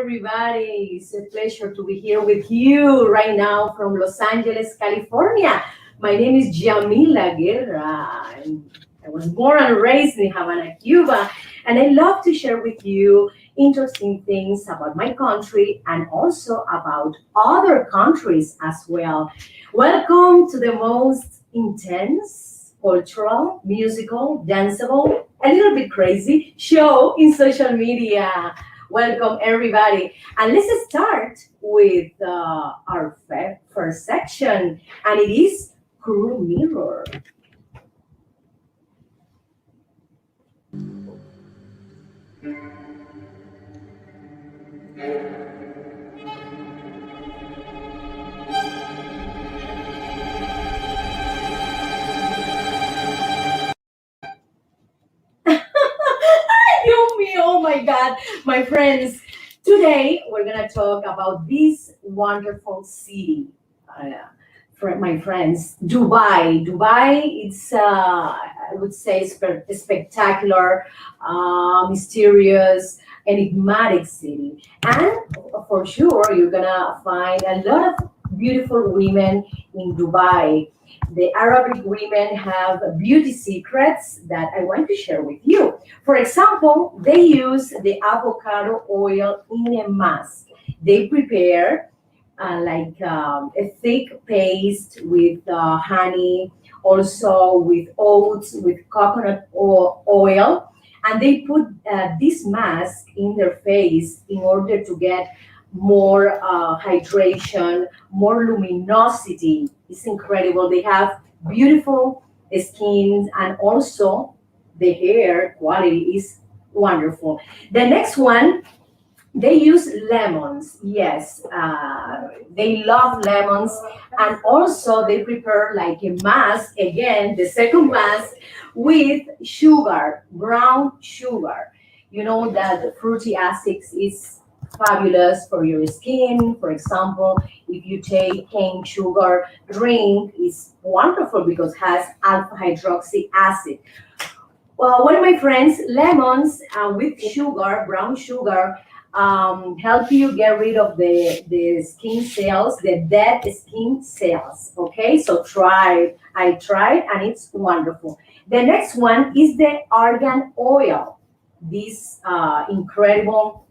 everybody. It's a pleasure to be here with you right now from Los Angeles, California. My name is Yamila Guerra, and I was born and raised in Havana, Cuba, and I love to share with you interesting things about my country and also about other countries as well. Welcome to the most intense, cultural, musical, danceable, a little bit crazy show in social media. Welcome, everybody. And let's start with our first section, and it is Crew Mirror. You me, oh my God, my friends. Today we're gonna talk about this wonderful city. My friends, Dubai. Dubai, it's I would say spectacular, mysterious, enigmatic city, and for sure you're gonna find a lot of beautiful women in Dubai. The Arabic women have beauty secrets that I want to share with you. For example, they use the avocado oil in a mask. They prepare a thick paste with honey, also with oats, with coconut oil, and they put this mask in their face in order to get more hydration, more luminosity. It's incredible. They have beautiful skins, and also the hair quality is wonderful. The next one, they use lemons. Yes, they love lemons, and also they prepare like a mask. Again, the second mask with sugar, brown sugar. You know that the fruity acids is fabulous for your skin. For example, if you take cane sugar drink, it's wonderful because it has alpha hydroxy acid. Well, one of my friends, lemons with sugar, brown sugar, help you get rid of the skin cells, the dead skin cells. Okay, so try it. I tried and it's wonderful. The next one is the argan oil. This incredible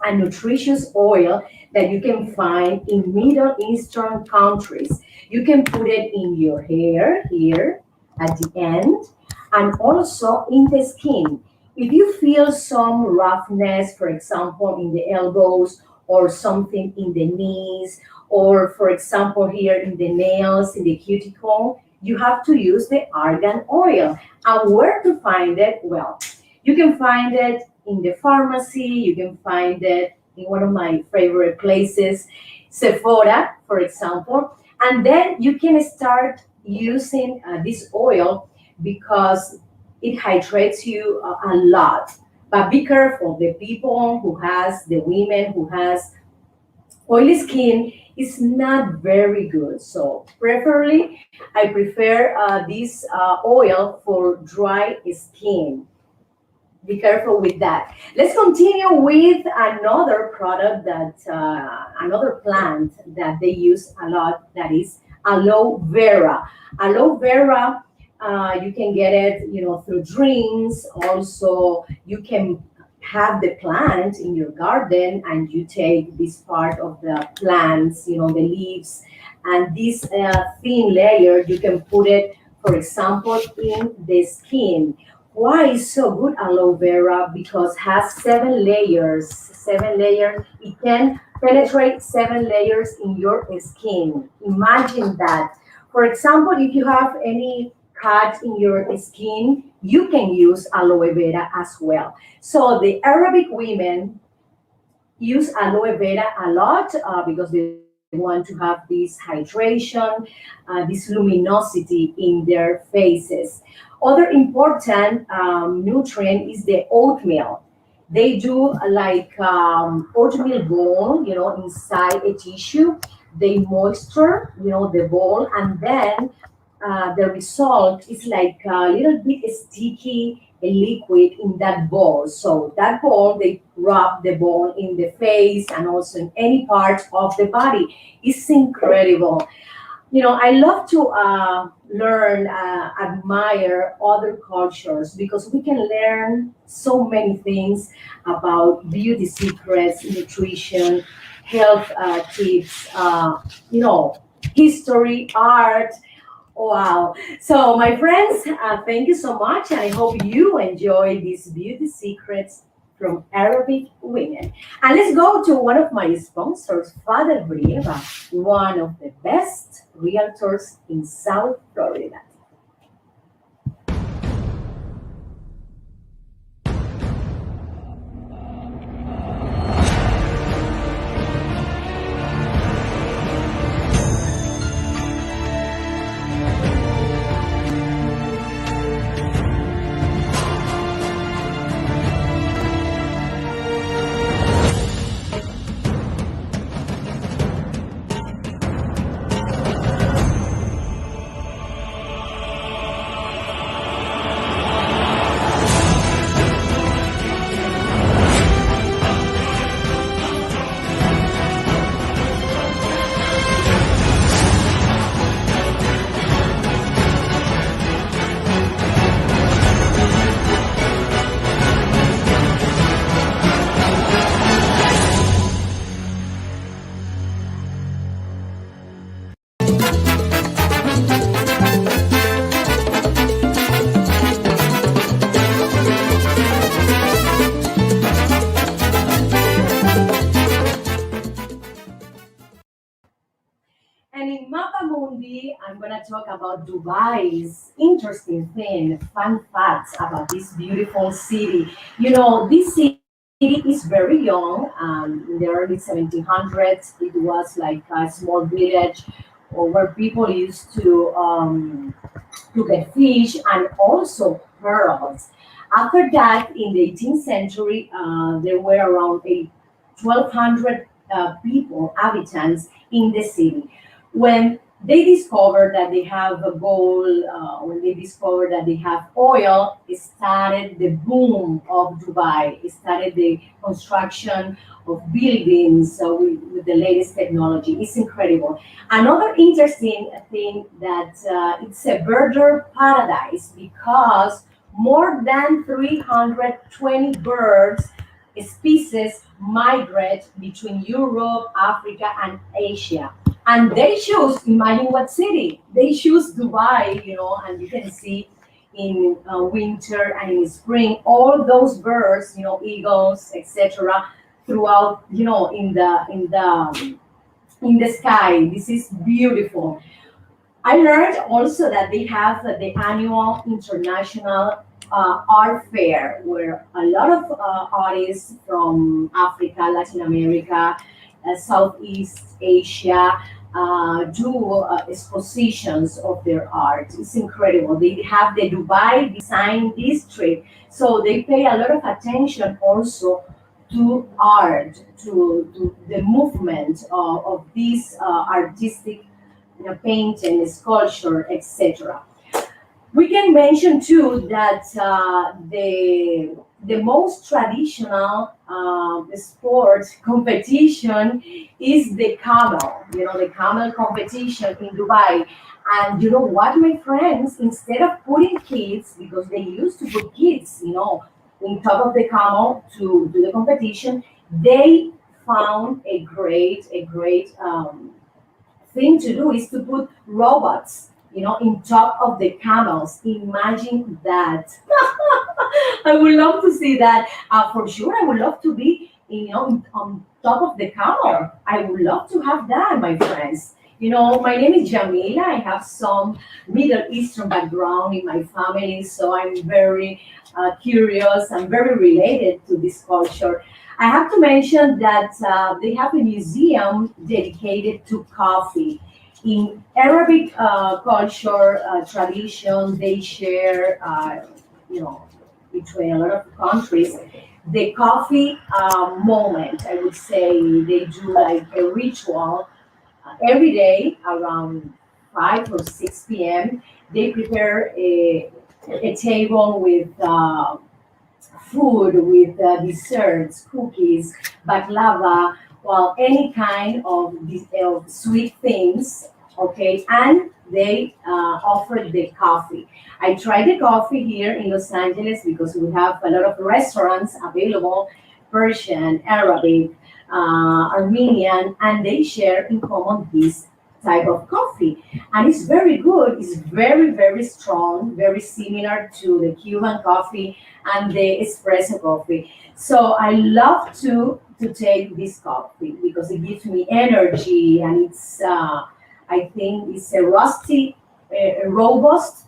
and nutritious oil that you can find in Middle Eastern countries. You can put it in your hair here at the end and also in the skin. If you feel some roughness, for example, in the elbows or something in the knees, or for example, here in the nails, in the cuticle, you have to use the argan oil. And where to find it? Well, you can find it in the pharmacy, you can find it in one of my favorite places, Sephora, for example. And then you can start using this oil because it hydrates you a lot. But be careful, the people who has, the women who has oily skin is not very good. So preferably, I prefer this oil for dry skin. Be careful with that. Let's continue with another product that another plant that they use a lot. That is aloe vera. Aloe vera, you can get it, through drinks. Also, you can have the plant in your garden, and you take this part of the plants, the leaves, and this thin layer you can put it, for example, in the skin. Why is so good aloe vera? Because has 7 layers. 7 layers. It can penetrate 7 layers in your skin. Imagine that. For example, if you have any cut in your skin, you can use aloe vera as well. So the Arabic women use aloe vera a lot because they want to have this hydration, this luminosity in their faces. Other important nutrient is the oatmeal. They do like oatmeal bowl, inside a tissue. They moisture, the bowl, and then the result is like a little bit sticky a liquid in that bowl. So that bowl, they rub the bowl in the face and also in any part of the body. It's incredible. I love to learn, admire other cultures because we can learn so many things about beauty secrets, nutrition, health tips, history, art. Wow. So, my friends, thank you so much. And I hope you enjoy these beauty secrets from Arabic women. And let's go to one of my sponsors, Father Brieva, one of the best realtors in South Florida. And in Mapa Mundi, I'm going to talk about Dubai's interesting thing, fun facts about this beautiful city. This city is very young. In the early 1700s, it was like a small village where people used to get fish and also pearls. After that, in the 18th century, there were around 1,200 people, inhabitants in the city. When they discovered that they have a gold, when they discovered that they have oil, it started the boom of Dubai. It started the construction of buildings with the latest technology. It's incredible. Another interesting thing that it's a birder paradise because more than 320 birds species migrate between Europe, Africa, and Asia. And they choose, imagine what city? They choose Dubai, and you can see in winter and in spring all those birds, eagles, etc., throughout, in the sky. This is beautiful. I learned also that they have the annual international art fair where a lot of artists from Africa, Latin America, Southeast Asia do expositions of their art. It's incredible. They have the Dubai Design District, so they pay a lot of attention also to art, to the movement of these artistic painting, sculpture, etc. We can mention too that the most traditional sport competition is the camel. The camel competition in Dubai. And you know what, my friends? Instead of putting kids, because they used to put kids, on top of the camel to do the competition, they found a great thing to do is to put robots, in top of the camels. Imagine that. I would love to see that. For sure, I would love to be, on top of the camel. I would love to have that, my friends. My name is Jamila. I have some Middle Eastern background in my family, so I'm very curious. I'm very related to this culture. I have to mention that they have a museum dedicated to coffee. In Arabic culture, tradition, they share, you know, between a lot of countries, the coffee moment. I would say they do like a ritual every day around 5 or 6 p.m. They prepare a table with food, with desserts, cookies, baklava, well, any kind of, of sweet things, okay? And they offer the coffee. I tried the coffee here in Los Angeles because we have a lot of restaurants available, Persian, Arabic, Armenian, and they share in common this type of coffee. And it's very good. It's very, very strong, very similar to the Cuban coffee and the espresso coffee. So I love to take this coffee because it gives me energy, and it's I think it's a rusty, robust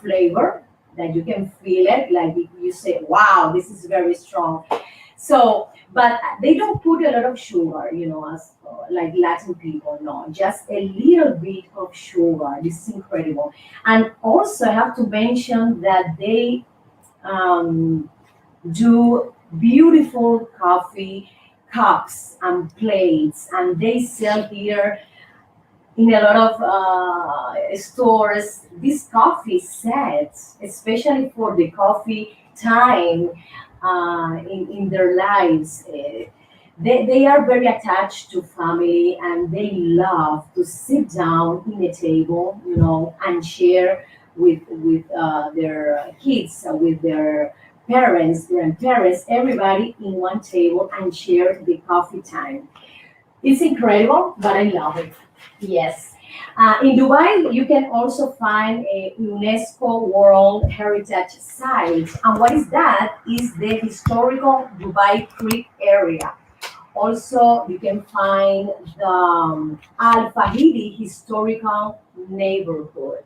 flavor that you can feel it. Like if you say, "Wow, this is very strong." So, but they don't put a lot of sugar, as like Latin people. No, just a little bit of sugar. This is incredible. And also, I have to mention that they um, do beautiful coffee cups and plates, and they sell here in a lot of stores these coffee sets, especially for the coffee time in their lives. They are very attached to family, and they love to sit down in a table, and share with their kids, with their parents, grandparents, everybody in one table and share the coffee time. It's incredible, but I love it. Yes. In Dubai, you can also find a UNESCO World Heritage Site. And what is that? Is the historical Dubai Creek area. Also, you can find the Al Fahidi Historical Neighborhood.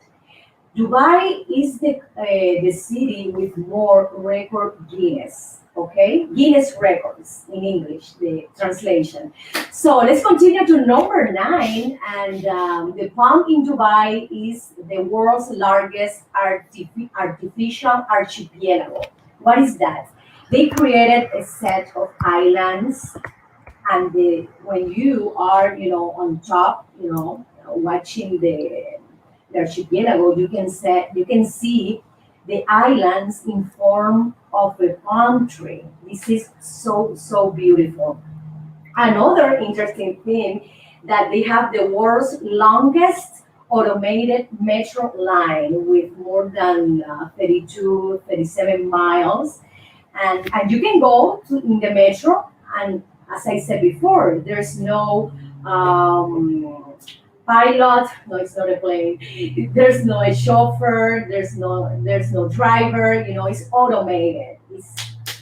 Dubai is the city with more record Guinness. Okay, Guinness records in English, the translation. So let's continue to number nine, and the Palm in Dubai is the world's largest artificial archipelago. What is that? They created a set of islands, and when you are, on top, watching the archipelago, you can see the islands in form of a palm tree. This is so beautiful. Another interesting thing that they have the world's longest automated metro line with more than 32, 37 miles. And you can go in the metro, and as I said before, there's no pilot. No, it's not a plane. There's no a chauffeur. There's no driver. It's automated. It's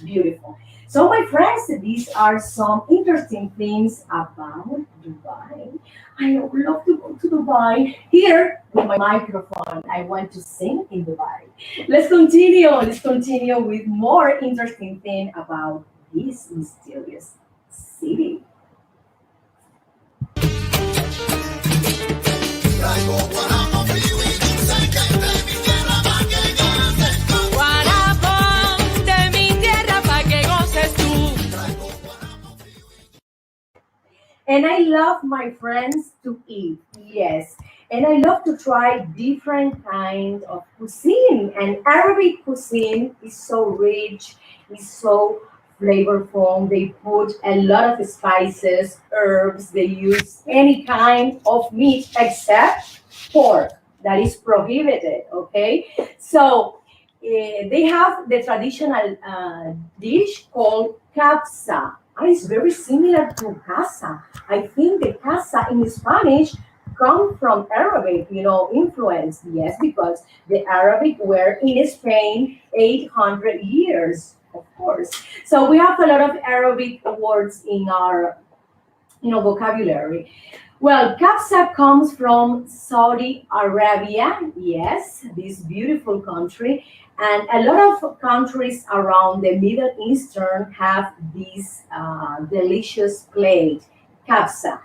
beautiful. So my friends, these are some interesting things about Dubai. I would love to go to Dubai. Here with my microphone, I want to sing in Dubai. Let's continue. Let's continue with more interesting thing about this mysterious city. Traigo guaramo frío y dulce que de mi tierra pa' que goces tú. Guarapón de mi tierra pa' que goces tú. Traigo guaramo frío y And I love, my friends, to eat. Yes. And I love to try different kinds of cuisine. And Arabic cuisine is so rich, is so flavorful. They put a lot of spices, herbs. They use any kind of meat except pork. That is prohibited. Okay. So they have the traditional dish called kapsa. And it's very similar to casa. I think the casa in Spanish come from Arabic, influence. Yes, because the Arabic were in Spain 800 years, of course. So we have a lot of Arabic words in our, vocabulary. Well, Kapsa comes from Saudi Arabia, yes, this beautiful country, and a lot of countries around the Middle Eastern have this delicious plate, Kapsa.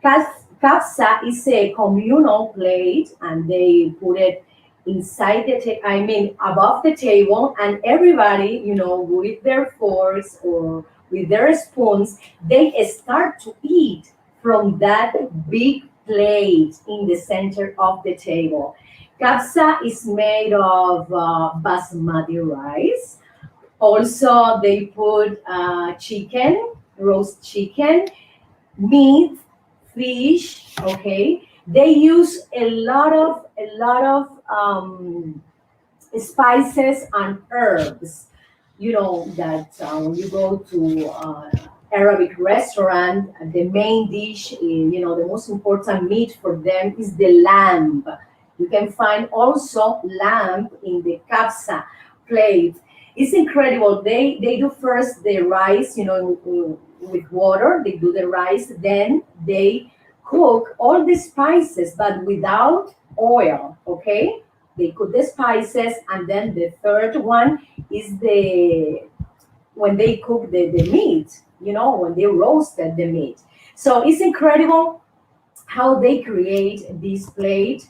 Kapsa is a communal plate, and they put it inside I mean, above the table, and everybody, with their forks or with their spoons, they start to eat from that big plate in the center of the table. Kapsa is made of basmati rice. Also, they put chicken, roast chicken, meat, fish. Okay, they use a lot of spices and herbs. You know that when you go to Arabic restaurant, the main dish, the most important meat for them is the lamb. You can find also lamb in the kapsa plate. It's incredible. They do first the rice, with water. They do the rice, then they cook all the spices, but without oil. Okay, they cook the spices, and then the third one is when they cook the meat, when they roasted the meat. So it's incredible how they create this plate.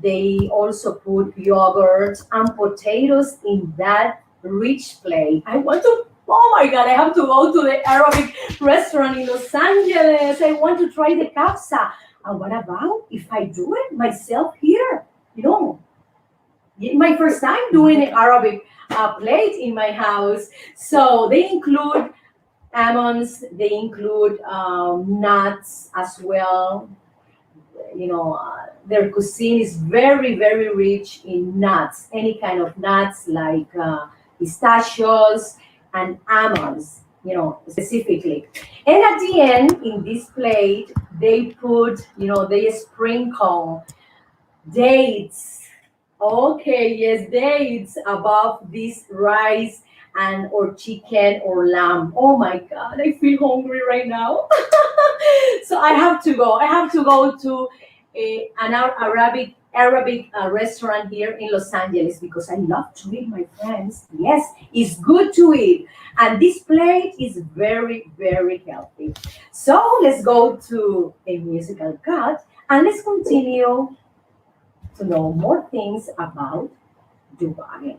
They also put yogurt and potatoes in that rich plate. I want to, oh my God, I have to go to the Arabic restaurant in Los Angeles. I want to try the kapsa. And what about if I do it myself here? You know, my first time doing an Arabic plate in my house. So they include almonds, they include nuts as well. Their cuisine is very, very rich in nuts, any kind of nuts like pistachios and almonds, specifically. And at the end, in this plate, they put, they sprinkle dates. Okay, yes, dates above this rice and or chicken or lamb. Oh my God, I feel hungry right now. So I have to go. I have to go to an Arabic restaurant here in Los Angeles because I love to eat, my friends. Yes, it's good to eat, and this plate is very, very healthy. So let's go to a musical cut and let's continue to know more things about Dubai.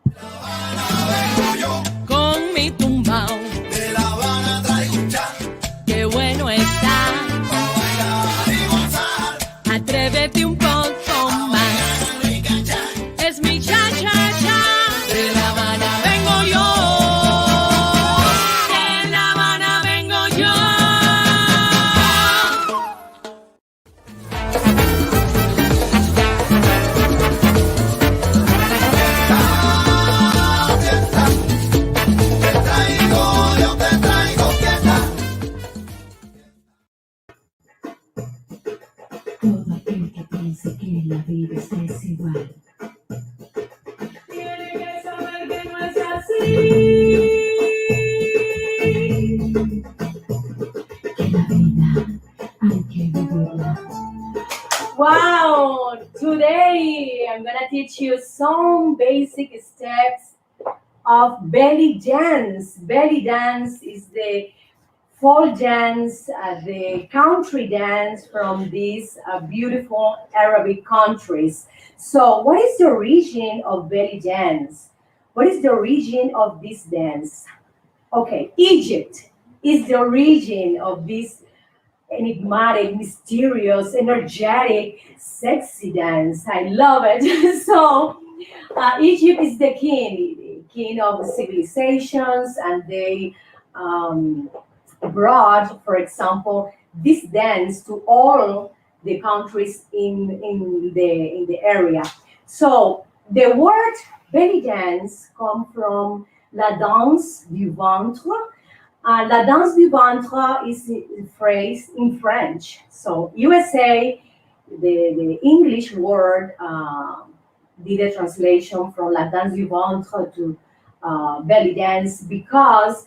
Vengo yo, Con mi tumbao, de La Habana traigo un chat, qué bueno está. pa' bailar y gozar. Atrévete un poco más. Rica chat, Es mi cha cha cha. De La Habana vengo yo. De La Habana vengo yo. yo te traigo fiesta. Todo aquel que piense que la vida es desigual, Tiene que saber que no es así. que la vida hay que vivirla. Wow! Today I'm gonna teach you some basic steps of belly dance. Belly dance is the folk dance, the country dance from these beautiful Arabic countries. So, what is the origin of belly dance? What is the origin of this dance? Okay, Egypt is the origin of this enigmatic, mysterious, energetic, sexy dance. I love it. So, Egypt is the king of civilizations, and they um, brought, for example, this dance to all the countries in the area. So, the word belly dance come from la danse du ventre. La danse du ventre is a phrase in French. So USA, the English word did a translation from la danse du ventre to belly dance because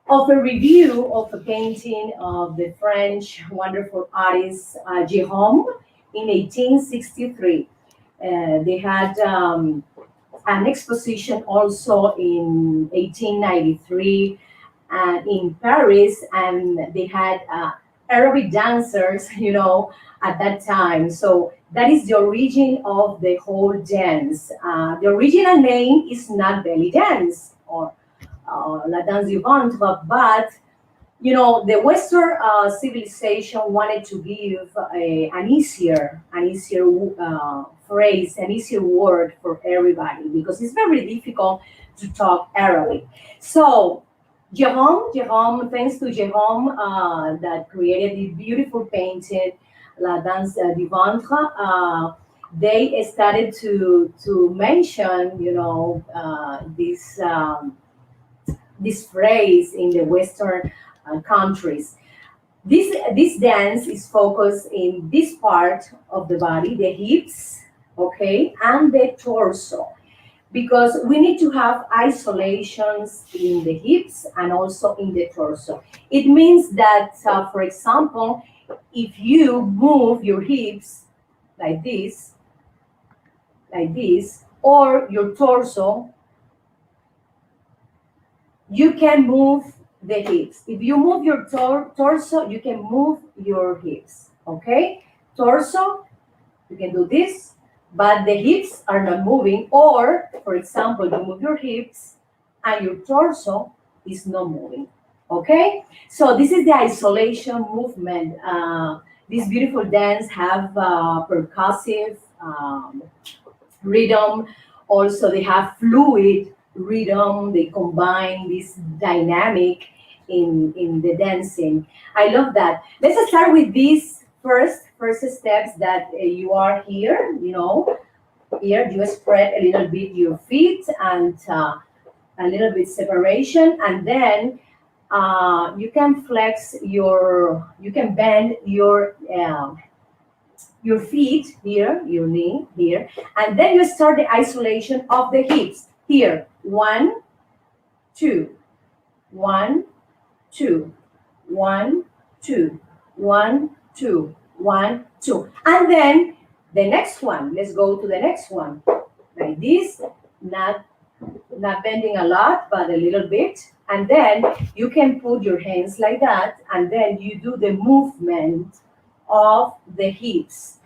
of a review of a painting of the French wonderful artist Jérôme in 1863. They had an exposition also in 1893 in Paris, and they had Arabic dancers, at that time. So that is the origin of the whole dance. The original name is not belly dance or la danse du ventre, but the Western civilization wanted to give an easier phrase, an easier word for everybody because it's very difficult to talk Arabic. So, Jerome, thanks to Jerome that created this beautiful painting, La Danse du Ventre. They started to mention, this phrase in the Western countries. This dance is focused in this part of the body, the hips, okay, and the torso, because we need to have isolations in the hips and also in the torso. It means that, for example, if you move your hips like this, or your torso, you can move the hips. If you move your torso, you can move your hips. Okay? Torso, you can do this, but the hips are not moving. Or, for example, you move your hips and your torso is not moving. Okay? So this is the isolation movement. This beautiful dance have percussive rhythm. Also, they have fluid rhythm. They combine this dynamic in the dancing. I love that. Let's start with these first steps that you are here. Here you spread a little bit your feet and a little bit separation, and then you can you can bend your feet here, your knee here, and then you start the isolation of the hips. Here, 1, 2, 1, 2, 1, 2, 1, 2, 1, 2. And then the next one, let's go to the next one. Like this, not bending a lot, but a little bit. And then you can put your hands like that, and then you do the movement of the hips.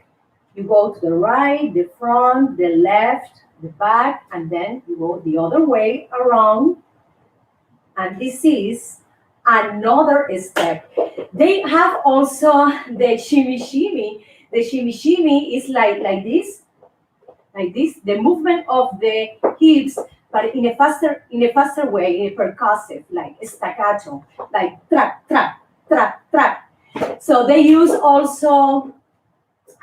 You go to the right, the front, the left, the back, and then you go the other way around. And this is another step. They have also the shimmy shimmy. The shimmy shimmy is like this, the movement of the hips, but in a faster way, in a percussive, like staccato, like track, track, track, track. So they use also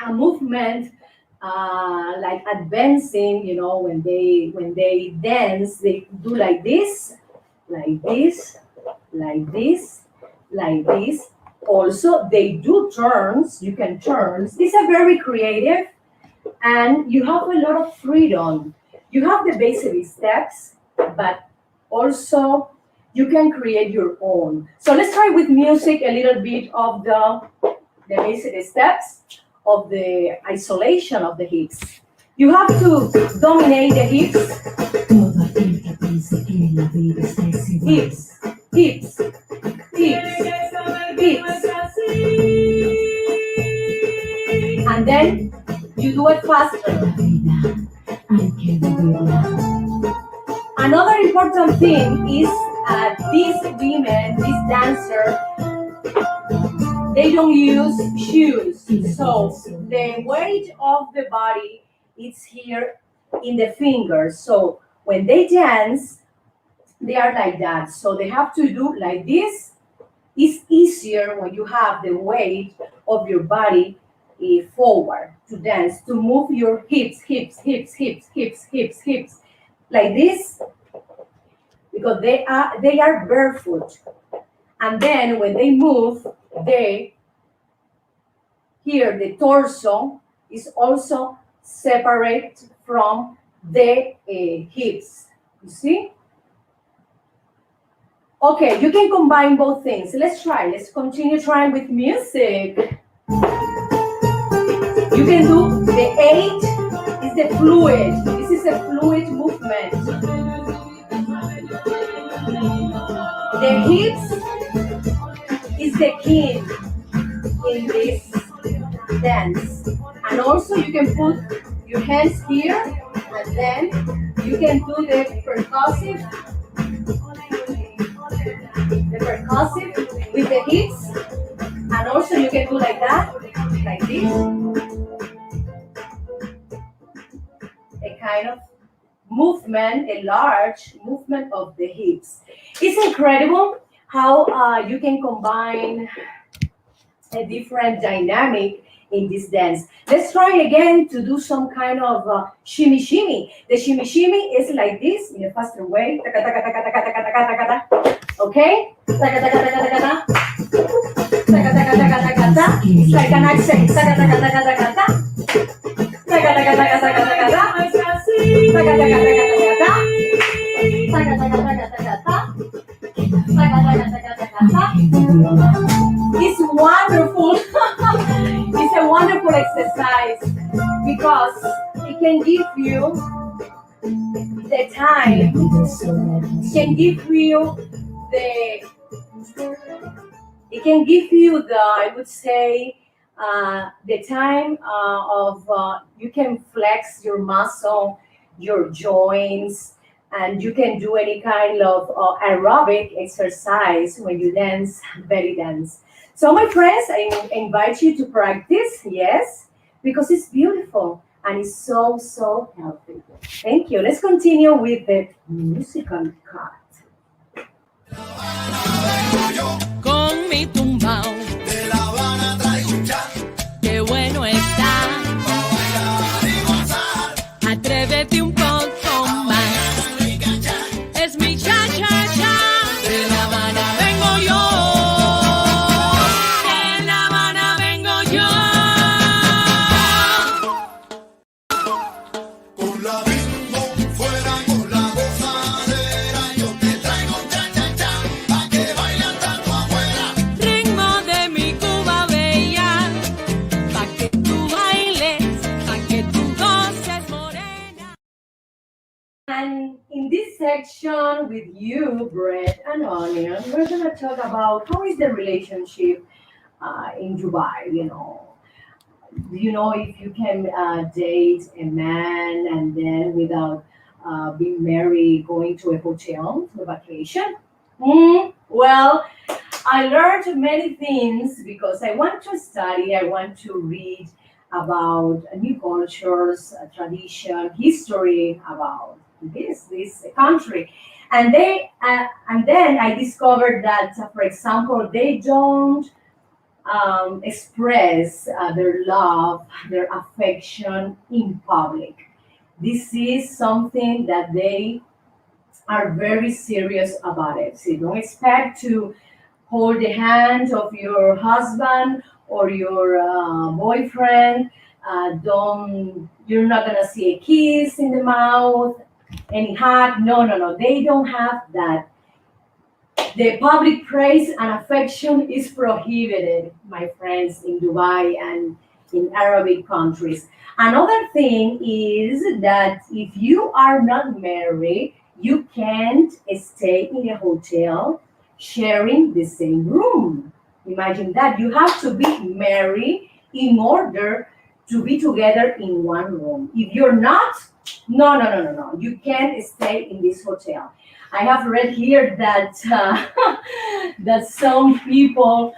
a movement like advancing, when they dance, they do like this, like this, like this, like this. Also, they do turns. You can turns. These are very creative, and you have a lot of freedom. You have the basic steps, but also you can create your own. So let's try with music a little bit of the basic steps of the isolation of the hips. You have to dominate the hips. Todo aquel que piense que la vida es felicidad. Hips, hips, hips, hips. And then you do it faster. La vida hay que vivirla. Another important thing is these women, these dancers, they don't use shoes. So the weight of the body is here in the fingers. So when they dance, they are like that. So they have to do like this. It's easier when you have the weight of your body forward to dance, to move your hips, hips, hips, hips, hips, hips, hips, like this, because they are barefoot. And then when they move, the torso is also separate from the hips. You see? Okay, you can combine both things. Let's try. Let's continue trying with music. You can do the 8 is the fluid. This is a fluid movement. The hips is the king in this dance. And also you can put your hands here, and then you can do the percussive with the hips. And also you can do like that, like this. kind of movement, a large movement of the hips. It's incredible how you can combine a different dynamic in this dance. Let's try again to do some kind of shimmy shimmy. The shimmy shimmy is like this in a faster way. Taka, taka, taka, taka, taka, taka, taka, taka. Okay? Taka, taka, taka, taka, taka. Taka, taka, taka, taka, taka. It's like an accent. Taka, taka, taka, taka, taka. Taka, taka, taka, taka, taka, taka. Taka, taka, taka, taka, taka. Taka, taka, taka, taka. Taka, taka, taka, taka, taka. It's wonderful. It's a wonderful exercise because it can give you the time, it can give you the, it can give you the, I would say, the time of you can flex your muscle, your joints, and you can do any kind of aerobic exercise when you dance belly dance. So, my friends, I invite you to practice, yes, because it's beautiful and it's so, so healthy. Thank you. Let's continue with the musical cut. Con mi tumbao, De La Habana traigo un chan, qué bueno está. pa' bailar y gozar. Atrévete un poco más. Rica chan, Es mi cha cha cha. De La Habana vengo yo. De La Habana vengo yo. con la bimbo, fuera con la gozadera. Yo te traigo un chan, chan, chan, pa' que bailan tanto afuera. Ritmo de mi Cuba bella. Pa' que tú bailes, pa' que tú goces morena. And in this section with you, Bread and Onion, we're going to talk about how is the relationship in Dubai, you know. Do you know if you can date a man and then without being married, going to a hotel for vacation? Well, I learned many things because I want to study, I want to read about new cultures, tradition, history about this country. And then I discovered that, for example, they don't express their love, their affection in public. This is something that they are very serious about it. So don't expect to hold the hand of your husband or your boyfriend. Don't You're not gonna see a kiss in the mouth, any hug. No, no, no. They don't have that. The public praise and affection is prohibited, my friends, in Dubai and in Arabic countries. Another thing is that if you are not married, you can't stay in a hotel sharing the same room. Imagine that. You have to be married in order to be together in one room. If you're not, no, no, no, no, no. You can't stay in this hotel. I have read here that that some people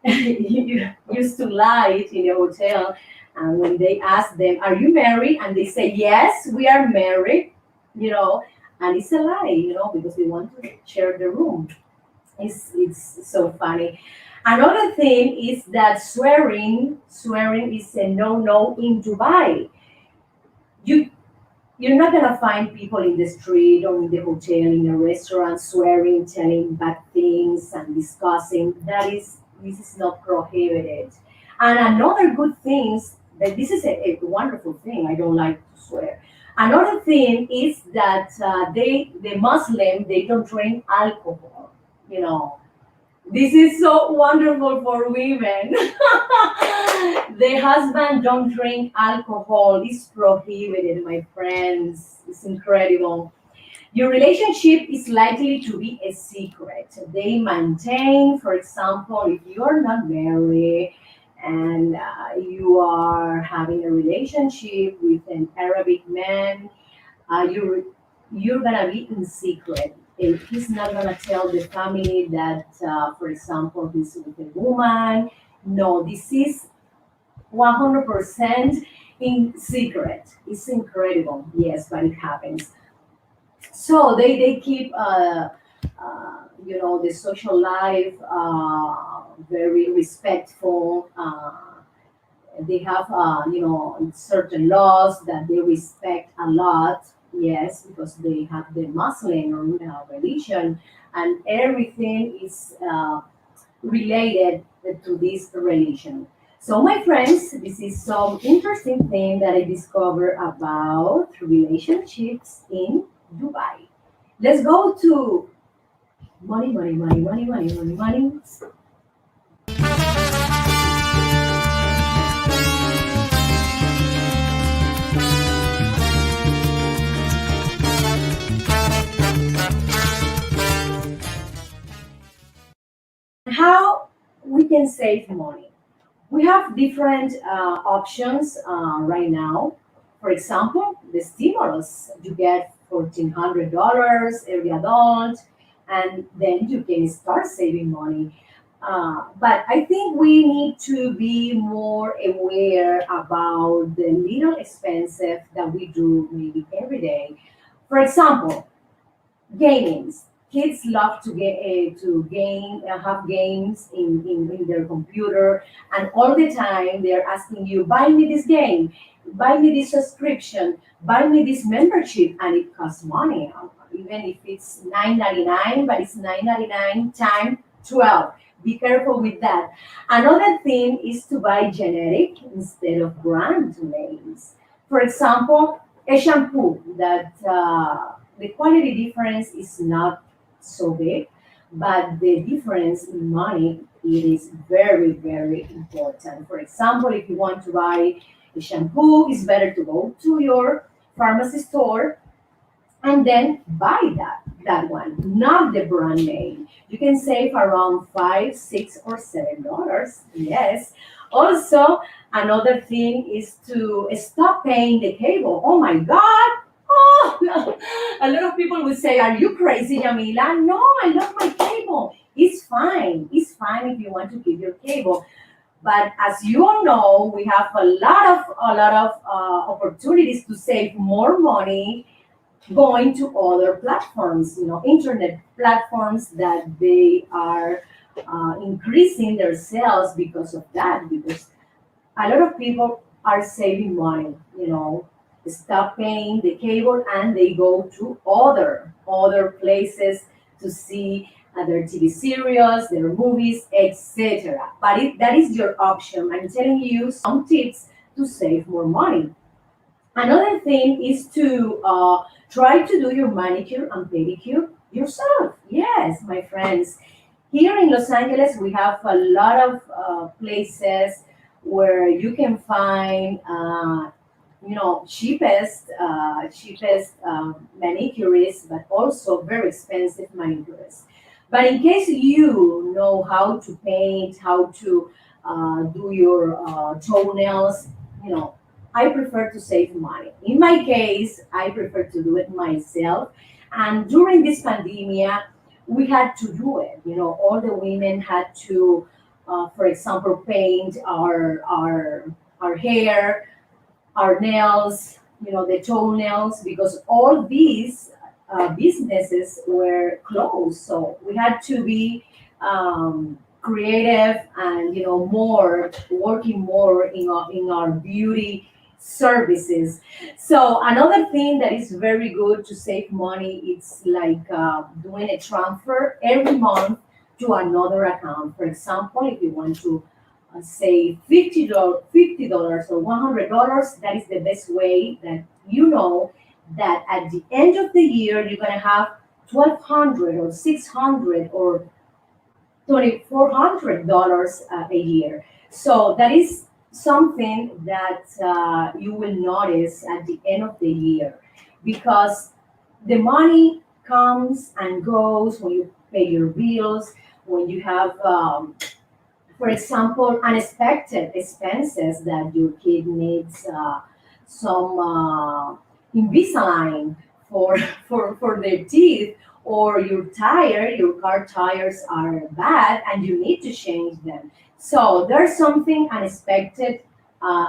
used to lie in a hotel, and when they ask them, "Are you married?" and they say, "Yes, we are married," you know, and it's a lie, you know, because they want to share the room. It's so funny. Another thing is that swearing is a no-no in Dubai. You you're not gonna find people in the street or in the hotel, in a restaurant, swearing, telling bad things and discussing. This is not prohibited. And another good thing that this is a wonderful thing. I don't like to swear. Another thing is that the Muslim they don't drink alcohol. You know, this is so wonderful for women. The husband don't drink alcohol. It's prohibited, my friends. It's incredible. Your relationship is likely to be a secret. They maintain, for example, if you are not married and you are having a relationship with an Arabic man, you're gonna be in secret. If he's not gonna tell the family that, for example, he's with a woman. No, this is 100% in secret. It's incredible, yes, but it happens. So they keep the social life very respectful. They have certain laws that they respect a lot. Yes, because they have the Muslim religion, and everything is related to this religion. So, my friends, this is some interesting thing that I discovered about relationships in Dubai. Let's go to money, money, money, money, money, money, money. How we can save money. We have different options right now. For example, the stimulus, you get $1,400 every adult, and then you can start saving money. But I think we need to be more aware about the little expensive that we do maybe every day. For example, gamings. Kids love to game, have games in their computer, and all the time they're asking you, buy me this game, buy me this subscription, buy me this membership, and it costs money. Even if it's 9.99, but it's 9.99 times 12. Be careful with that. Another thing is to buy generic instead of brand names. For example, a shampoo that the quality difference is not so big, but the difference in money it is very, very important. For example, if you want to buy a shampoo, it's better to go to your pharmacy store and then buy that one, not the brand name. You can save around 5, 6, or $7. Yes. Also, another thing is to stop paying the cable. Oh my God! Oh, a lot of people will say, "Are you crazy, Yamila?" No, I love my cable. It's fine. It's fine if you want to keep your cable. But as you all know, we have a lot of opportunities to save more money going to other platforms, internet platforms that they are increasing their sales because of that, because a lot of people are saving money, stop paying the cable and they go to other places to see their TV series, their movies, etc. But that is your option. I'm telling you some tips to save more money. Another thing is to try to do your manicure and pedicure yourself. Yes, my friends. Here in Los Angeles, we have a lot of places where you can find, cheapest manicurists, but also very expensive manicurists. But in case you know how to paint, how to do your toenails, you know, I prefer to save money. In my case, I prefer to do it myself. And during this pandemia, we had to do it. All the women had to, for example, paint our hair, our nails, the toenails, because all these businesses were closed. So we had to be creative and more working more in our beauty services. So another thing that is very good to save money, it's like doing a transfer every month to another account. For example, if you want to say $50 or $100, that is the best way that that at the end of the year you're gonna have 1,200 or 600 or $2,400 a year. So that is something that you will notice at the end of the year, because the money comes and goes when you pay your bills, when you have for example, unexpected expenses that your kid needs some Invisalign for, for their teeth, or your car tires are bad and you need to change them. So there's something unexpected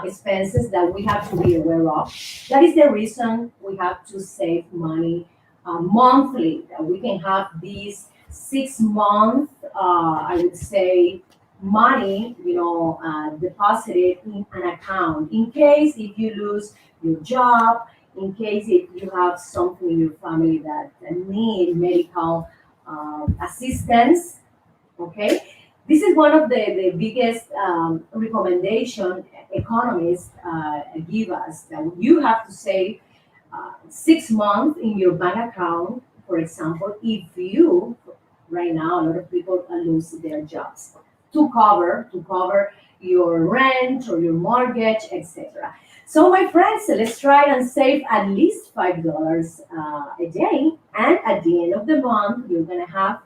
expenses that we have to be aware of. That is the reason we have to save money monthly. That we can have these 6 month, I would say, money, deposited in an account in case if you lose your job, in case if you have something in your family that need medical assistance. Okay, this is one of the biggest recommendation economists give us, that you have to save 6 months in your bank account. For example, if you right now a lot of people lose their jobs, to cover your rent or your mortgage, etc. So my friends, let's try and save at least $5 a day, and at the end of the month you're gonna have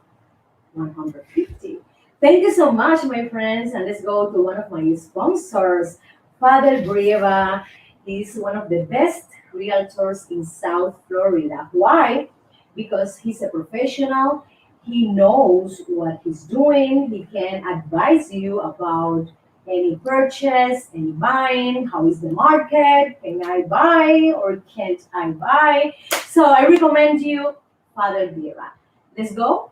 150. Thank you so much, my friends. And let's go to one of my sponsors, Father Brieva. He's one of the best realtors in South Florida. Why? Because he's a professional. He knows what he's doing. He can advise you about any purchase, any buying, how is the market, can I buy or can't I buy? So I recommend you Father Brieva. Let's go.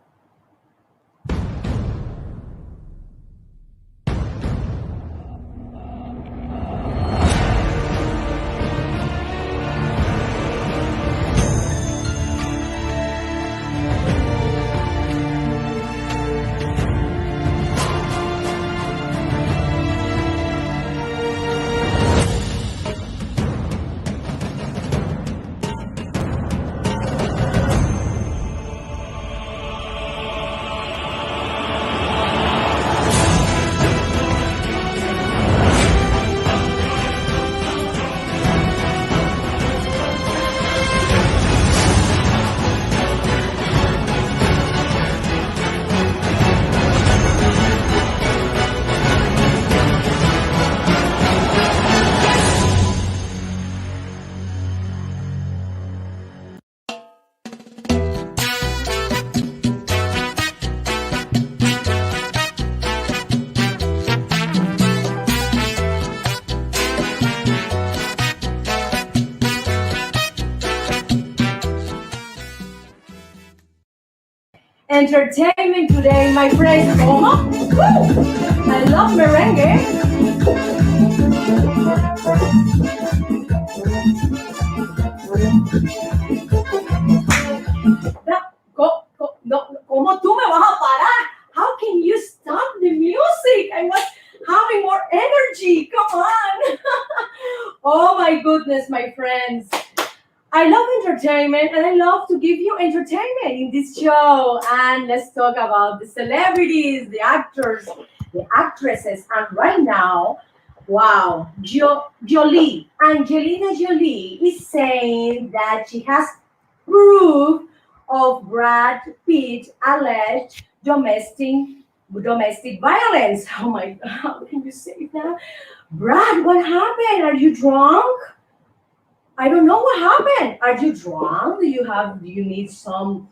Entertainment today, my friends. Oh, woo! I love merengue. No, ¿cómo tú me vas a parar? How can you stop the music? I was having more energy. Come on. Oh my goodness, my friends. I love entertainment and I love to give you entertainment in this show. And let's talk about the celebrities, the actors, the actresses. And right now, wow, Angelina Jolie is saying that she has proof of Brad Pitt alleged domestic violence. Oh my God, how can you say that? Brad, what happened? Are you drunk? I don't know what happened. Are you drunk? Do you need some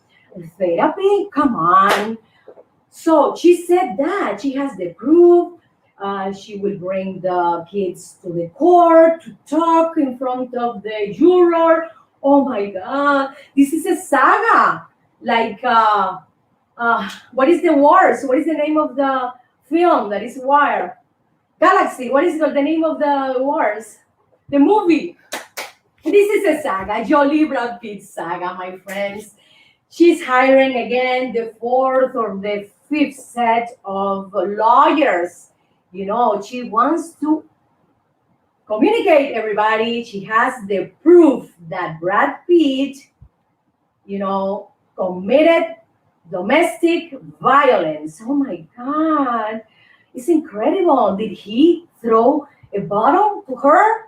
therapy? Come on. So she said that she has the proof. She will bring the kids to the court to talk in front of the juror. Oh my God, this is a saga. Like, what is the wars? What is the name of the film that is war? Galaxy. What is the name of the wars? The movie. This is a saga, Jolie Brad Pitt saga, my friends. She's hiring again the fourth or the fifth set of lawyers. She wants to communicate everybody. She has the proof that Brad Pitt, committed domestic violence. Oh my God, it's incredible. Did he throw a bottle to her?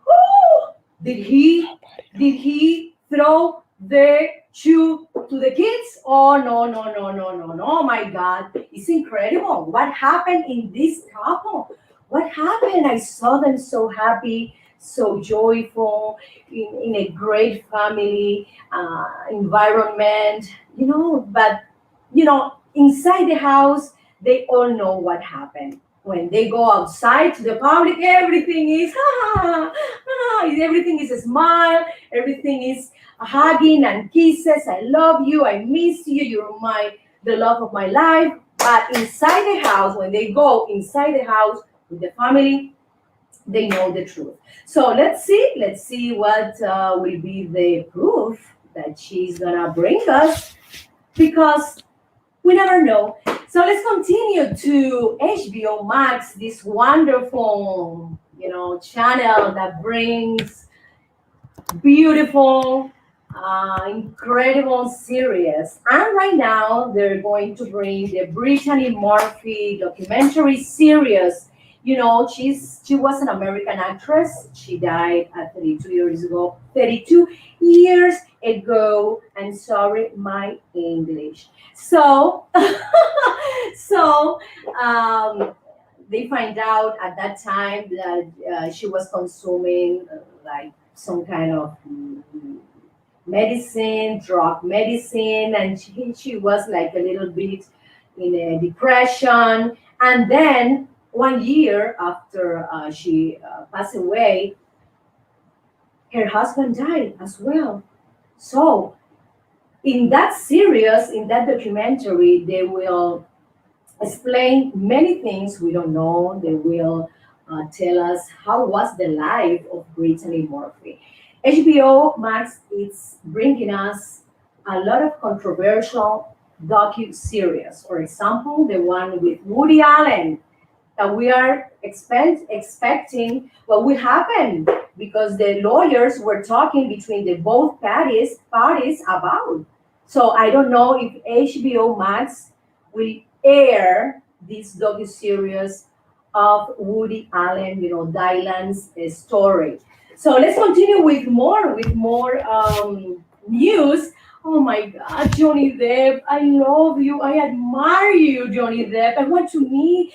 Woo! Did he throw the shoe to the kids? Oh no, no, no, no, no, no. Oh my God, it's incredible. What happened in this couple? What happened? I saw them so happy, so joyful, in a great family environment, but inside the house, they all know what happened. when they go outside to the public, everything is everything is a smile, everything is hugging and kisses. I love you, I miss you, you're the love of my life. But inside the house, when they go inside the house with the family, they know the truth. So let's see what will be the proof that she's gonna bring us, because we never know. So let's continue to HBO Max, this wonderful, channel that brings beautiful, incredible series. And right now, they're going to bring the Brittany Murphy documentary series. She was an American actress. She died at 32 years ago. 32 years ago. And sorry, my English. So, so they find out at that time that she was consuming like some kind of medicine, drug medicine, and she was like a little bit in a depression. And then 1 year after she passed away, her husband died as well. So in that series, in that documentary, they will explain many things we don't know. They will tell us how was the life of Brittany Murphy. HBO Max is bringing us a lot of controversial docu-series. For example, the one with Woody Allen, that we are expecting what will happen, because the lawyers were talking between the both parties about. So I don't know if HBO Max will air this docu-series of Woody Allen, Dylan's story. So let's continue with more news. Oh my God, Johnny Depp, I love you. I admire you, Johnny Depp. I want to meet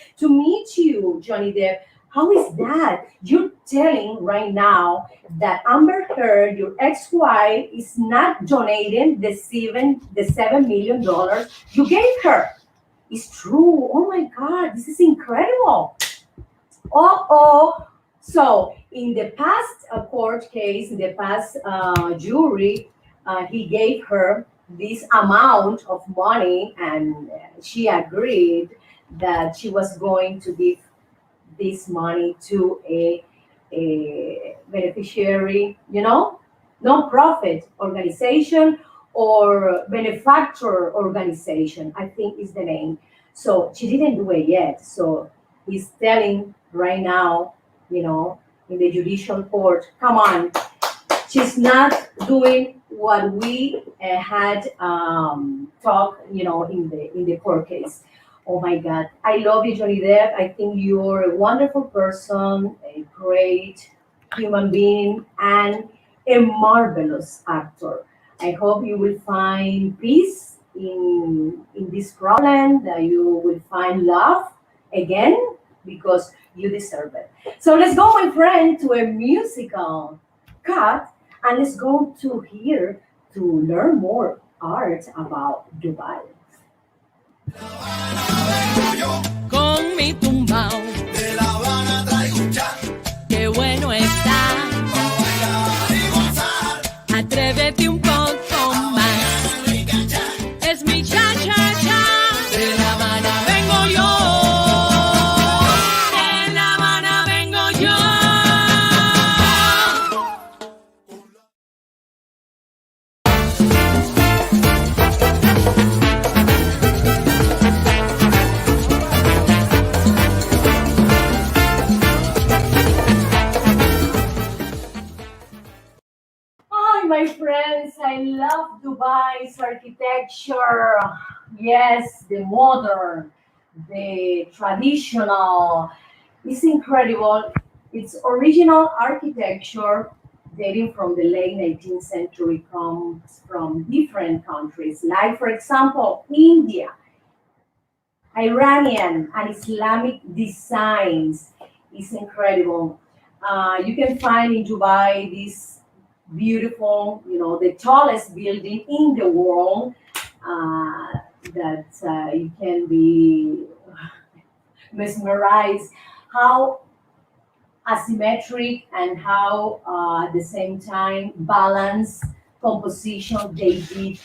you, Johnny Depp. How is that? You're telling right now that Amber Heard, your ex-wife, is not donating the $7 million you gave her. It's true. Oh my God, this is incredible. Oh. So in the past court case, in the past jury, he gave her this amount of money, and she agreed that she was going to give this money to a beneficiary, non-profit organization or benefactor organization, I think is the name. So she didn't do it yet. So he's telling right now, in the judicial court, come on, she's not doing what we had talked, in the court case. Oh my God, I love you, Johnny Depp. I think you're a wonderful person, a great human being, and a marvelous actor. I hope you will find peace in this problem, that you will find love again, because you deserve it. So let's go, my friend, to a musical cut, and let's go to here to learn more art about Dubai. Con mi tumbao, De La Habana traigo un chat qué bueno está. para bailar y gozar. Atrévete un poco más. Es mi cha cha cha. De La Habana vengo yo. De La Habana vengo yo. Hi, my friends. I love Dubai's architecture. Yes, the modern, the traditional. It's incredible. Its original architecture, dating from the late 19th century, comes from different countries, like, for example, India, Iranian, and Islamic designs. Is incredible. You can find in Dubai this beautiful, the tallest building in the world, that you can be mesmerized how asymmetric and how at the same time balanced composition they did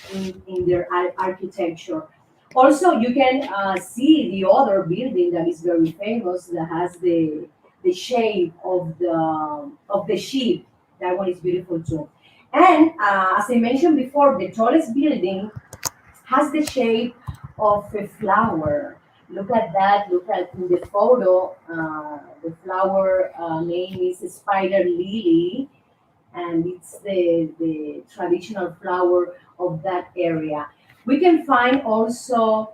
in their architecture. Also, you can see the other building that is very famous that has the shape of the sheep. That one is beautiful too. And as I mentioned before, the tallest building has the shape of a flower. Look at that. Look at in the photo. The flower name is spider lily, and it's the traditional flower of that area. We can find also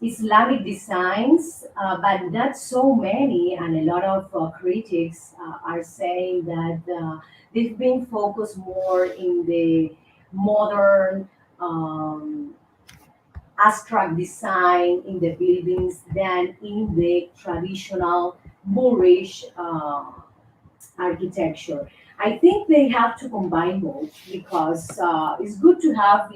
Islamic designs, but not so many, and a lot of critics are saying that they've been focused more in the modern abstract design in the buildings than in the traditional Moorish architecture. I think they have to combine both because it's good to have,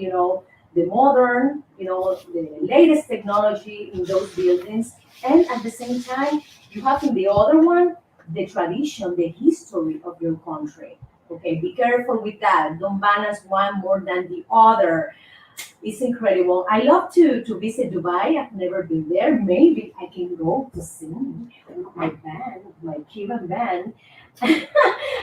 the modern, the latest technology in those buildings, and at the same time, you have in the other one the tradition, the history of your country. Okay, be careful with that. Don't balance one more than the other. It's incredible. I love to visit Dubai. I've never been there. Maybe I can go to sing with my band, my Cuban band. And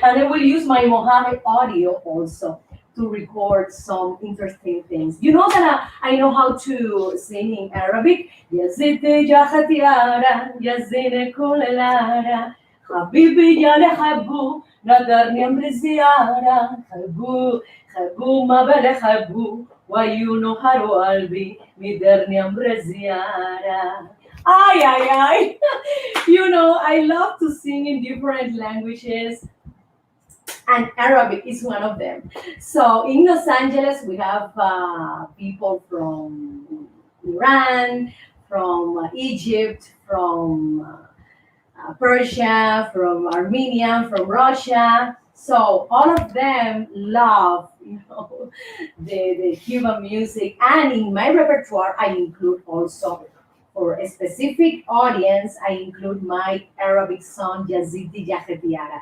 I will use my Mohammed audio also to record some interesting things. You know that I know how to sing in Arabic. Yazidi ya khatiara, yazine kulelara, habibi ya lehabu, nadarni amri ziyara, habu, habu ma bale habu. وينهر قلبي مدرني أمر زيارة ay ay ay. I love to sing in different languages, and Arabic is one of them. So in Los Angeles we have people from Iran, from Egypt, from Persia, from Armenia, from Russia. So all of them love, the Cuban music. And in my repertoire, I include also, for a specific audience, I include my Arabic song, Yazidi Yahetiara.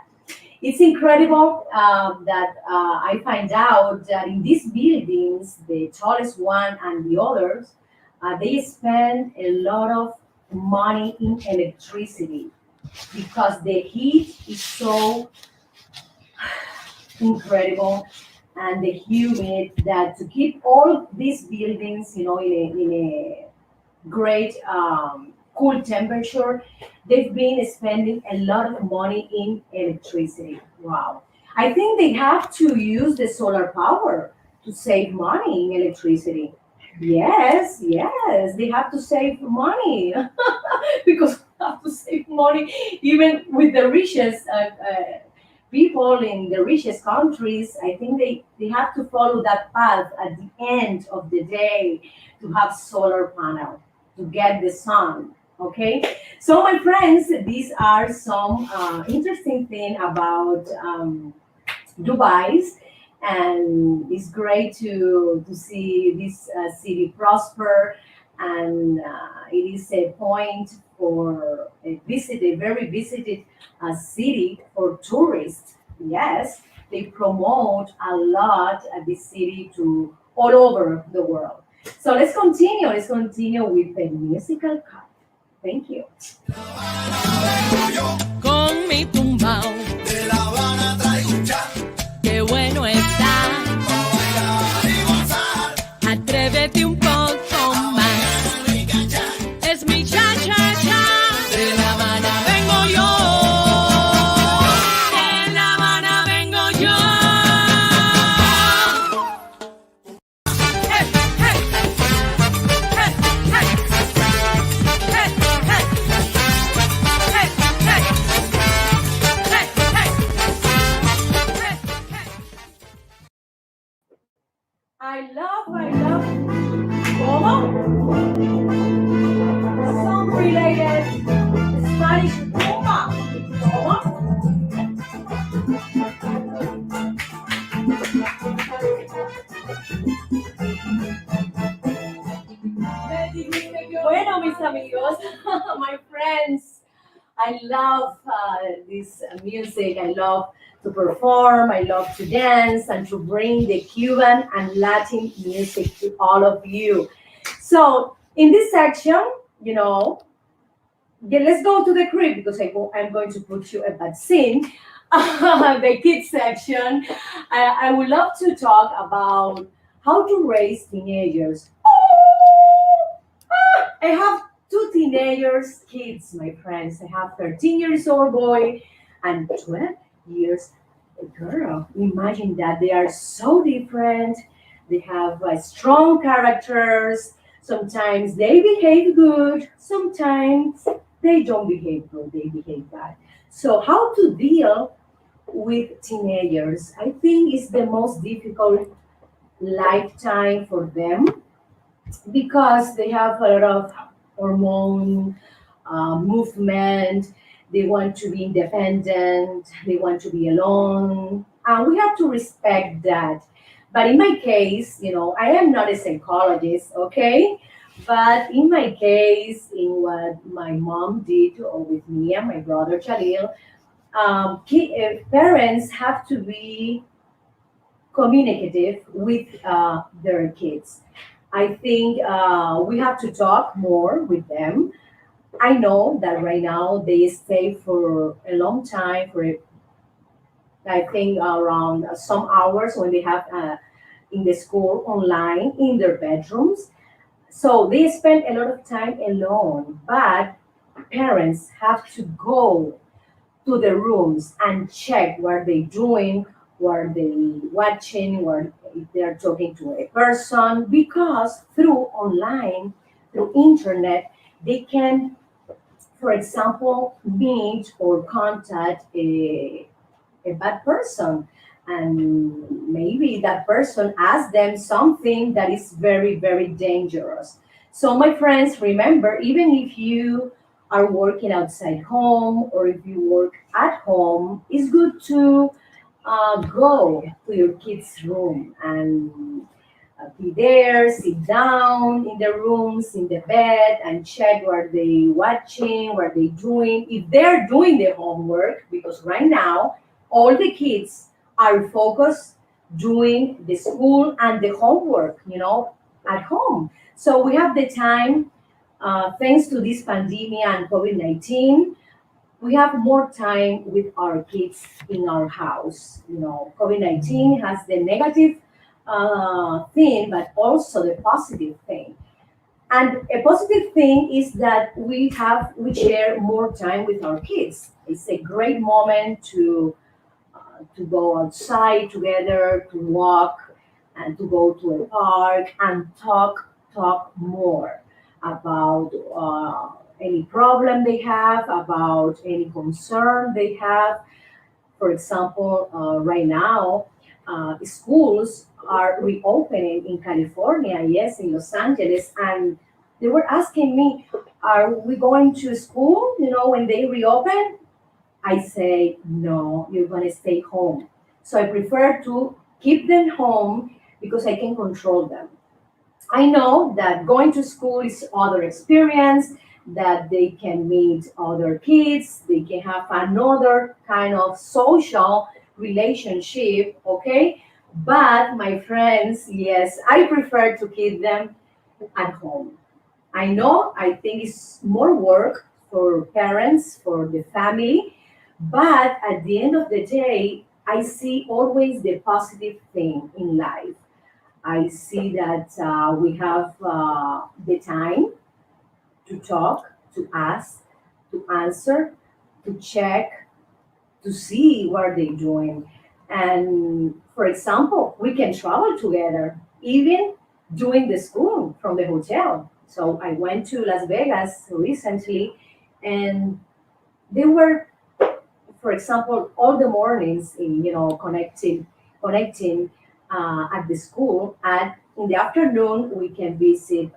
It's incredible that I find out that in these buildings, the tallest one and the others, they spend a lot of money in electricity because the heat is so incredible and the humid that to keep all these buildings, in a great cool temperature, they've been spending a lot of money in electricity. Wow. I think they have to use the solar power to save money in electricity. Yes, yes, they have to save money because we have to save money even with the richest people in the richest countries. I think they have to follow that path at the end of the day to have solar panel to get the sun. Okay, so my friends, these are some interesting thing about Dubai's, and it's great to see this city prosper, and it is a point for a very visited city for tourists. Yes, they promote a lot this city to all over the world. So let's continue. Let's continue with the musical cut. Thank you. Vengo yo, Con mi tumbao, de La Habana traigo un chat, qué bueno está. pa' bailar y gozar. Atrévete un poco más. Rica chat, Es mi cha cha cha. De La Habana vengo yo. De La Habana vengo yo. Hey, hey. Hey, hey. Hey, hey. Hey, hey. Hey, hey. Hey, hey. I love ¿Cómo? Song related Spanish rumba. ¿Cómo? Bueno, mis amigos, my friends. I love this music. I love to perform. I love to dance and to bring the Cuban and Latin music to all of you. So in this section, you know, yeah, let's go to the crib because I'm going to put you a bad scene. The kids section. I would love to talk about how to raise teenagers. I have two teenagers, kids, my friends. I have 13 years old boy and 12 years girl. Imagine that they are so different. They have strong characters. Sometimes they behave good. Sometimes they don't behave good. They behave bad. So how to deal with teenagers? I think is the most difficult lifetime for them because they have a lot of hormone movement. They want to be independent. They want to be alone, and we have to respect that. But in my case, you know, I am not a psychologist, okay? But in my case, in what my mom did with me and my brother Jalil, parents have to be communicative with their kids. I think we have to talk more with them. I know that right now they stay for a long time, for I think around some hours when they have in the school online in their bedrooms. So they spend a lot of time alone. But parents have to go to the rooms and check what they're doing, what they watching, what if they're talking to a person, because through online, through internet, they can, for example, meet or contact a bad person. And maybe that person asks them something that is very, very dangerous. So, my friends, remember, even if you are working outside home or if you work at home, it's good to go to your kids' room and be there, sit down in the rooms, in the bed, and check what they watching, what they doing. If they're doing their homework, because right now all the kids are focused doing the school and the homework, you know, at home. So we have the time, thanks to this pandemic and COVID-19, we have more time with our kids in our house. You know, COVID 19 has the negative thing, but also the positive thing. And a positive thing is that we share more time with our kids. It's a great moment to go outside together, to walk, and to go to a park and talk more about any problem they have, about any concern they have. For example, right now, schools are reopening in California, yes, in Los Angeles, and they were asking me, "Are we going to school? You know, when they reopen?" I say, "No, you're going to stay home." So I prefer to keep them home because I can control them. I know that going to school is other experience, that they can meet other kids, they can have another kind of social relationship, okay? But my friends, yes, I prefer to keep them at home. I know I think it's more work for parents, for the family, but at the end of the day, I see always the positive thing in life. I see that we have the time to talk, to ask, to answer, to check, to see what they're doing. And for example, we can travel together, even doing the school from the hotel. So I went to Las Vegas recently, and they were, for example, all the mornings, you know, connecting at the school, and in the afternoon we can visit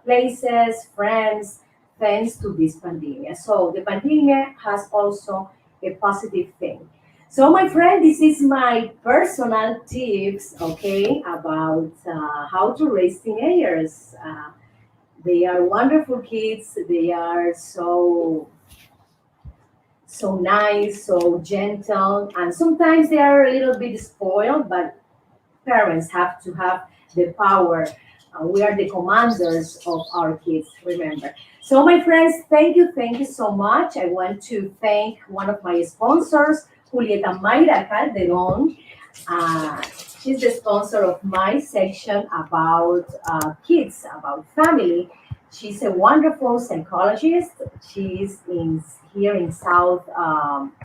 places, friends, thanks to this pandemic. So the pandemic has also a positive thing. So my friend, this is my personal tips, okay, about how to raise teenagers. They are wonderful kids. They are so so nice, so gentle, and sometimes they are a little bit spoiled, but parents have to have the power. We are the commanders of our kids, remember. So, my friends, thank you so much. I want to thank one of my sponsors, Julieta Mayra Calderon. Uh, she's the sponsor of my section about kids, about family. She's a wonderful psychologist. She's in here in South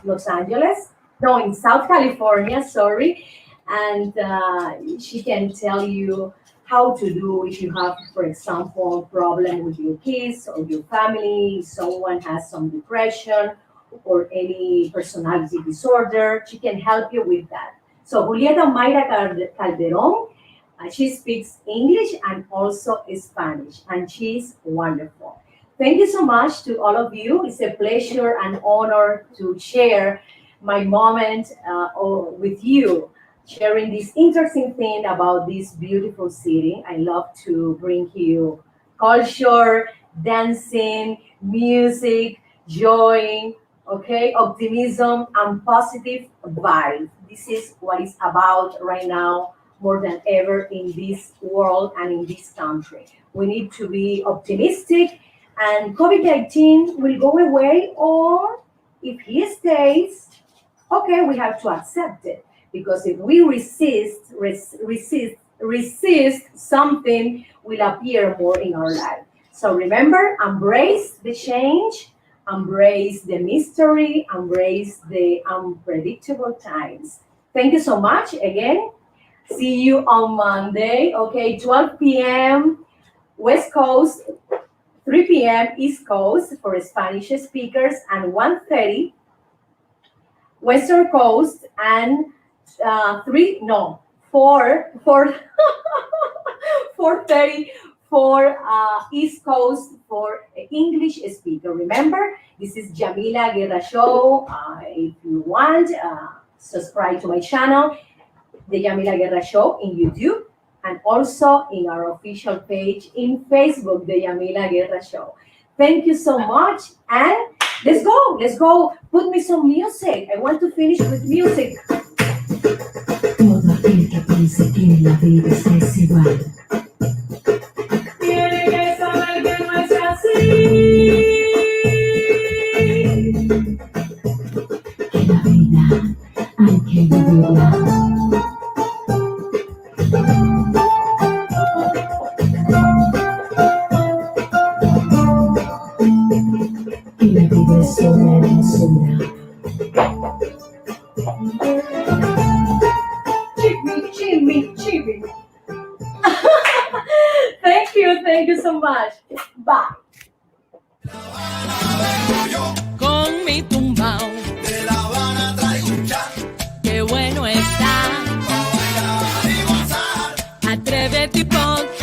Los Angeles, no, in South California, sorry. And she can tell you how to do if you have, for example, problem with your kids or your family, someone has some depression or any personality disorder, she can help you with that. So Julieta Mayra Calderon, she speaks English and also Spanish, and she's wonderful. Thank you so much to all of you. It's a pleasure and honor to share my moment with you, sharing this interesting thing about this beautiful city. I love to bring you culture, dancing, music, joy, okay, optimism, and positive vibes. This is what it's about right now more than ever in this world and in this country. We need to be optimistic, and COVID 19 will go away, or if he stays, okay, we have to accept it, because if we resist, something will appear more in our life. So remember, embrace the change, embrace the mystery, embrace the unpredictable times. Thank you so much again. See you on Monday, okay, 12 p.m. West Coast, 3 p.m. East Coast for Spanish speakers, and 1:30 Western Coast, and three no four 4:30 for East Coast for English speaker. Remember, this is Yamila Guerra show. If you want, subscribe to my channel, the Yamila Guerra show in YouTube, and also in our official page in Facebook, the Yamila Guerra show. Thank you so much, and let's go. Put me some music. I want to finish with music. Todo aquel que piense que la vida es desigual, Tiene que saber que no es así. que la vida hay que vivirla. Que la vida es una hermosura. Jimmy. Thank you so much. Bye. Con mi tumbao, De La Habana traigo un chat, qué bueno está. bailar y gozar. Atrévete y ponte